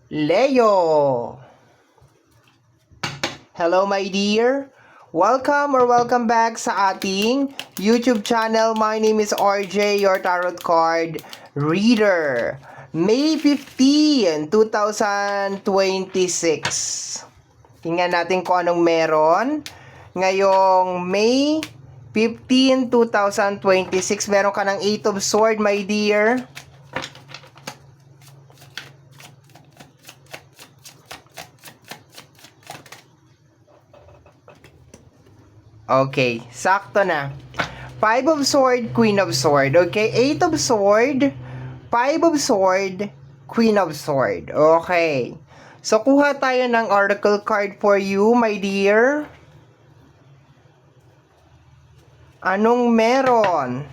Leo. Hello my dear. Welcome back sa ating YouTube channel. My name is RJ, your tarot card reader. May 15, 2026. Tingnan natin kung anong meron. Ngayong May 15, 2026, meron ka ng 8 of Swords, my dear. Okay, sakto na. 5 of Sword, Queen of Sword. Okay, 8 of Sword, 5 of Sword, Queen of Sword. Okay. So, kuha tayo ng oracle card for you, my dear. Anong meron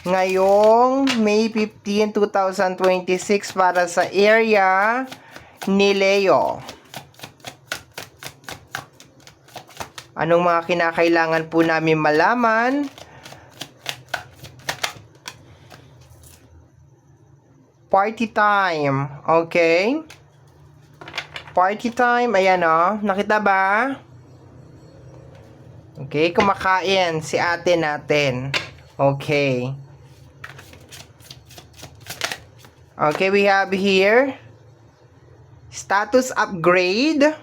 ngayong May 15, 2026 para sa area ni Leo? Anong mga kinakailangan po namin malaman? Party time. Okay. Party time. Ayan o. Nakita ba? Okay. Kumakain si ate natin. Okay. Okay. We have here status upgrade.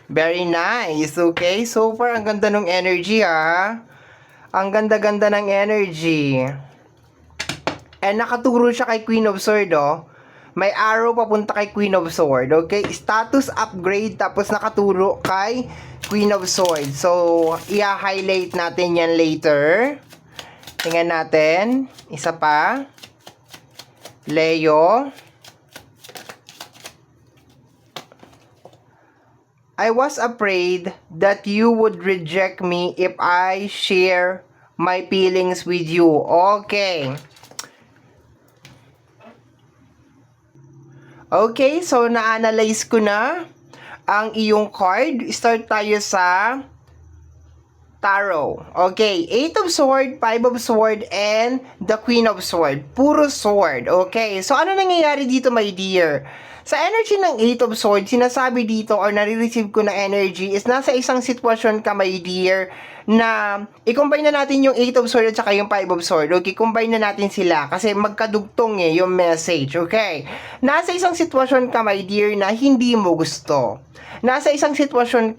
Very nice. Okay. So far, ang ganda ng energy, ha. Ang ganda-ganda ng energy. And nakaturo siya kay Queen of Swords, oh. May arrow papunta kay Queen of Swords. Okay. Status upgrade. Tapos nakaturo kay Queen of Swords. So, i-highlight natin yan later. Tingnan natin. Isa pa. Leo. I was afraid that you would reject me if I share my feelings with you. Okay. Okay, so na-analyze ko na ang iyong card. Start tayo sa Tarot. Okay, 8 of Sword, 5 of Sword, and the Queen of Sword. Puro sword. Okay, so ano nangyayari dito, my dear? Sa energy ng 8 of Swords, sinasabi dito or nare-receive ko na energy is nasa isang sitwasyon ka, my dear, na i-combine na natin yung 8 of Swords at saka yung 5 of Swords. Okay, combine na natin sila kasi magkadugtong yung message. Okay, nasa isang sitwasyon ka, my dear, na hindi mo gusto. Nasa isang situation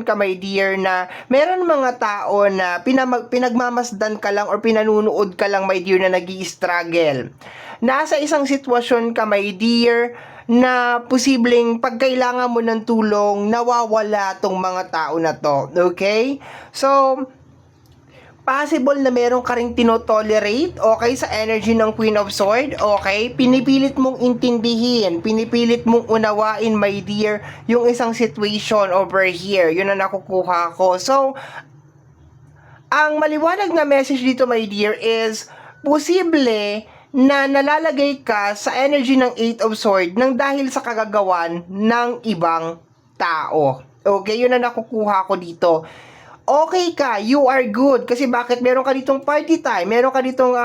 ka, my dear, na meron mga tao na pinagmamasdan ka lang or pinanunood ka lang, my dear, na nag-i-struggle. Nasa isang sitwasyon ka, my dear, na posibleng pagkailangan mo ng tulong, nawawala tong mga tao na to. Okay? So, possible na meron ka ring tinotolerate, okay, sa energy ng Queen of Swords, okay? Pinipilit mong intindihin, pinipilit mong unawain, my dear, yung isang situation over here. Yun ang nakukuha ko. So, ang maliwanag na message dito, my dear, is posible na nalalagay ka sa energy ng 8 of Swords nang dahil sa kagagawan ng ibang tao. Okay, yun ang nakukuha ko dito. Okay ka, you are good. Kasi bakit? Meron ka ditong party time, meron ka ditong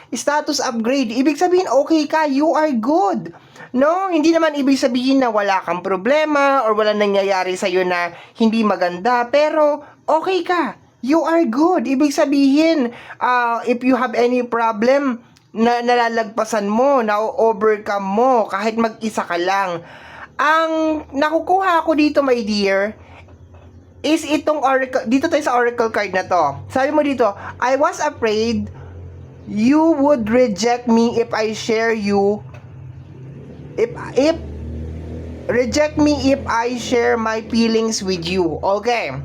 status upgrade. Ibig sabihin, okay ka, you are good. No, hindi naman ibig sabihin na wala kang problema or wala nangyayari sa'yo na hindi maganda. Pero, okay ka, you are good. Ibig sabihin, if you have any problem na nalalagpasan mo, na-overcome mo, kahit mag-isa ka lang. Ang nakukuha ko dito, my dear, is itong oracle, dito tayo sa oracle card na to. Sabi mo dito, I was afraid you would reject me if I share you, if reject me if I share my feelings with you. Okay.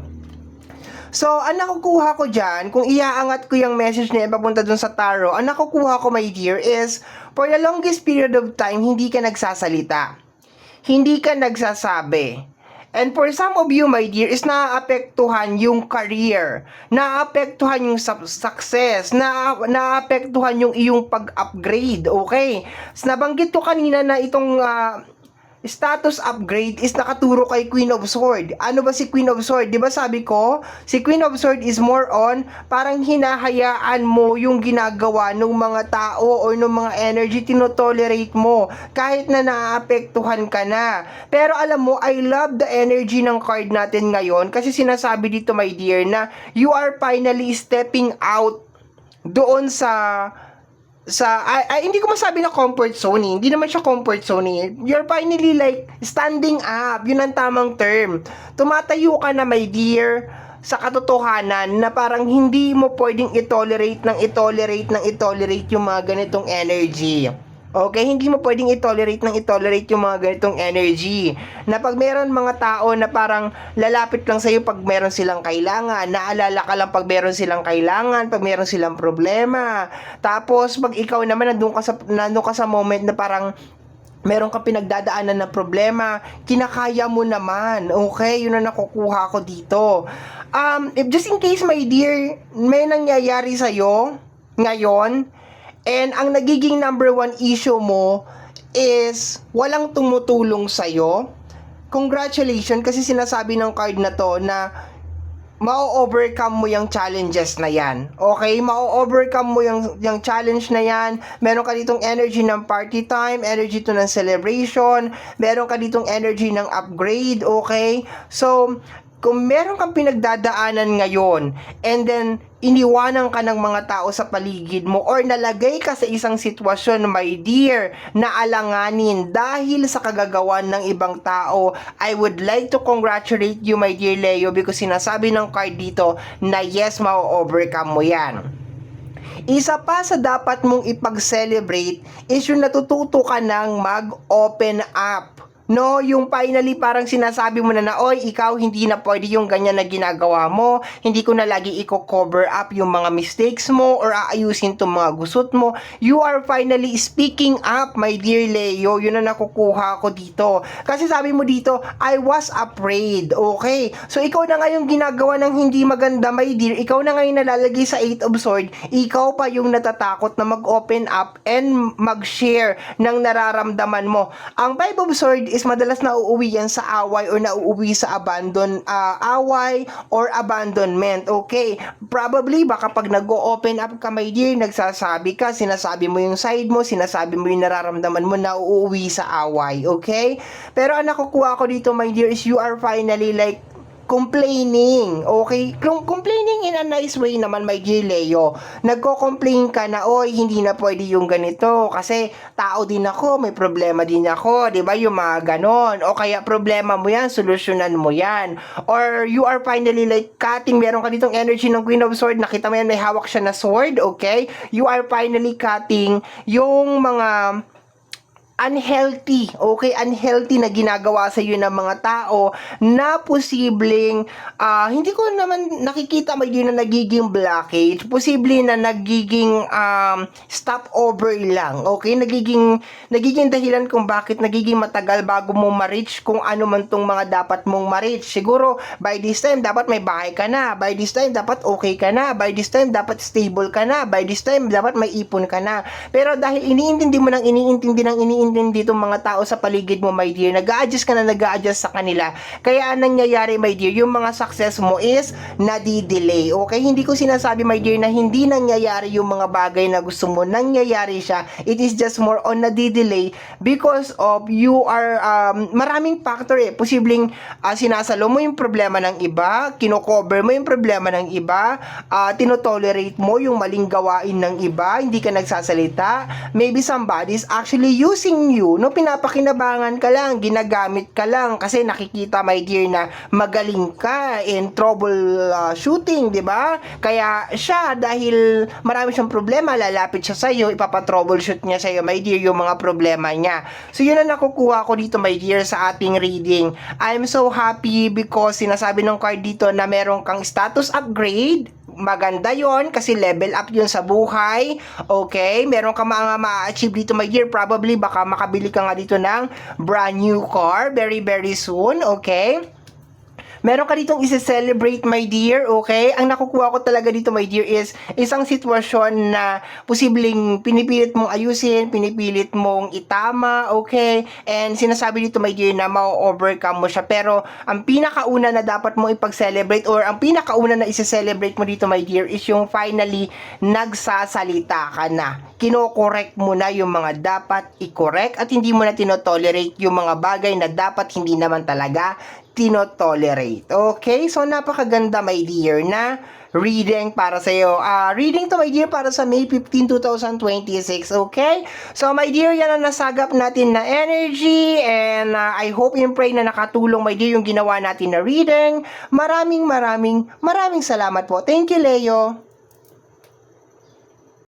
So, ang nakukuha ko dyan, kung iaangat ko yung message niya papunta dun sa tarot, ang nakukuha ko, my dear, is for the longest period of time, hindi ka nagsasalita. Hindi ka nagsasabi. And for some of you, my dear, is naapektuhan yung career, naapektuhan yung success, naapektuhan yung iyong pag-upgrade, okay? So, nabanggit ko kanina na itong status upgrade is nakaturo kay Queen of Sword. Ano ba si Queen of Sword? 'Di ba sabi ko, si Queen of Sword is more on parang hinahayaan mo yung ginagawa ng mga tao or ng mga energy, tinotolerate mo kahit na naaapektuhan ka na. Pero alam mo, I love the energy ng card natin ngayon kasi sinasabi dito, my dear, na you are finally stepping out doon hindi ko masabi na comfort zone eh. Hindi naman siya comfort zone eh. You're finally like standing up. Yun ang tamang term. Tumatayo ka na, my dear, sa katotohanan na parang hindi mo pwedeng itolerate yung mga ganitong energy. Okay, hindi mo pwedeng itolerate yung mga ganitong energy. Na pag meron mga tao na parang lalapit lang sa'yo pag meron silang kailangan, naalala ka lang pag meron silang kailangan, pag meron silang problema. Tapos pag ikaw naman nandun ka sa moment na parang meron ka pinagdadaanan na problema, kinakaya mo naman. Okay, yun ang nakukuha ko dito. If just in case, my dear, may nangyayari sa'yo ngayon, and ang nagiging number one issue mo is walang tumutulong sa'yo, congratulations, kasi sinasabi ng card na to na ma-overcome mo yung challenges na yan. Okay? Ma-overcome mo yung challenge na yan. Meron ka ditong energy ng party time, energy to ng celebration, meron ka ditong energy ng upgrade. Okay? So, kung meron kang pinagdadaanan ngayon and then iniwanan ka ng mga tao sa paligid mo or nalagay ka sa isang sitwasyon, my dear, na alanganin dahil sa kagagawan ng ibang tao, I would like to congratulate you, my dear Leo, because sinasabi ng card dito na yes, ma-overcome mo yan. Isa pa sa dapat mong ipag-celebrate is yung natututo ka ng mag-open up. No, yung finally parang sinasabi mo na oy, ikaw hindi na pwede yung ganyan na ginagawa mo, hindi ko na lagi i-cover up yung mga mistakes mo or aayusin tong mga gusot mo. You are finally speaking up, my dear Leo. Yun na nakukuha ko dito. Kasi sabi mo dito, I was afraid. Okay? So ikaw na ngayon ginagawa ng hindi maganda, my dear. Ikaw na ngayon nalalagay sa 8 of Swords. Ikaw pa yung natatakot na mag-open up and mag-share ng nararamdaman mo. Ang 5 of Swords is madalas nauuwi yan sa away or nauuwi sa away or abandonment. Okay? Probably, baka pag nag-open up ka, my dear, nagsasabi ka, sinasabi mo yung side mo, sinasabi mo yung nararamdaman mo, nauuwi sa away. Okay? Pero ang nakukuha ko dito, my dear, is you are finally like complaining, okay? Complaining in a nice way naman, my dear Leo. Nagko-complain ka na, oy, hindi na pwede yung ganito kasi tao din ako, may problema din ako, di ba? Yung mga ganon. O kaya problema mo yan, solusyonan mo yan. Or you are finally like cutting, meron ka ditong energy ng Queen of Swords, nakita mo yan, may hawak siya na sword, okay? You are finally cutting yung mga unhealthy, okay, unhealthy na ginagawa sa iyo ng mga tao na posibleng hindi ko naman nakikita magiging na nagiging blockage, posible na nagiging stopover lang, okay, nagiging dahilan kung bakit nagiging matagal bago mo ma-reach kung ano man tong mga dapat mong ma-reach. Siguro by this time dapat may bahay ka na, by this time dapat okay ka na, by this time dapat stable ka na, by this time dapat may ipon ka na, pero dahil iniintindi itong mga tao sa paligid mo, my dear, nag-a-adjust ka na nag-a-adjust sa kanila. Kaya ang nangyayari, my dear, yung mga success mo is nadi-delay. Okay? Hindi ko sinasabi, my dear, na hindi nangyayari yung mga bagay na gusto mo. Nangyayari siya. It is just more on nadi-delay because of you are maraming factor eh. Posibleng sinasalo mo yung problema ng iba, kino-cover mo yung problema ng iba, tinotolerate mo yung maling gawain ng iba, hindi ka nagsasalita. Maybe somebody is actually using you, no, pinapakinabangan ka lang, ginagamit ka lang kasi nakikita, my dear, na magaling ka in troubleshooting, di ba? Kaya siya, dahil marami siyang problema, lalapit siya sa'yo, ipapatroubleshoot niya sa'yo, my dear, yung mga problema niya. So yun ang nakukuha ko dito, my dear, sa ating reading. I'm so happy because sinasabi ng card dito na meron kang status upgrade. Maganda yon kasi level up yun sa buhay. Okay? Meron ka mga ma-achieve dito, my dear. Probably baka makabili ka nga dito ng brand new car very very soon. Okay? Meron ka ditong isi-celebrate, my dear, okay? Ang nakukuha ko talaga dito, my dear, is isang sitwasyon na posibleng pinipilit mong ayusin, pinipilit mong itama, okay? And sinasabi dito, my dear, na ma-overcome mo siya. Pero ang pinakauna na dapat mo ipag-celebrate or ang pinakauna na isi-celebrate mo dito, my dear, is yung finally nagsasalita ka na. Kino-correct mo na yung mga dapat i-correct at hindi mo na tinotolerate yung mga bagay na dapat hindi naman talaga tinotolerate. Okay? So, napakaganda, my dear, na reading para sa iyo. Reading to, my dear, para sa May 15, 2026. Okay? So, my dear, yan ang nasagap natin na energy and I hope and pray na nakatulong, my dear, yung ginawa natin na reading. Maraming salamat po. Thank you, Leo.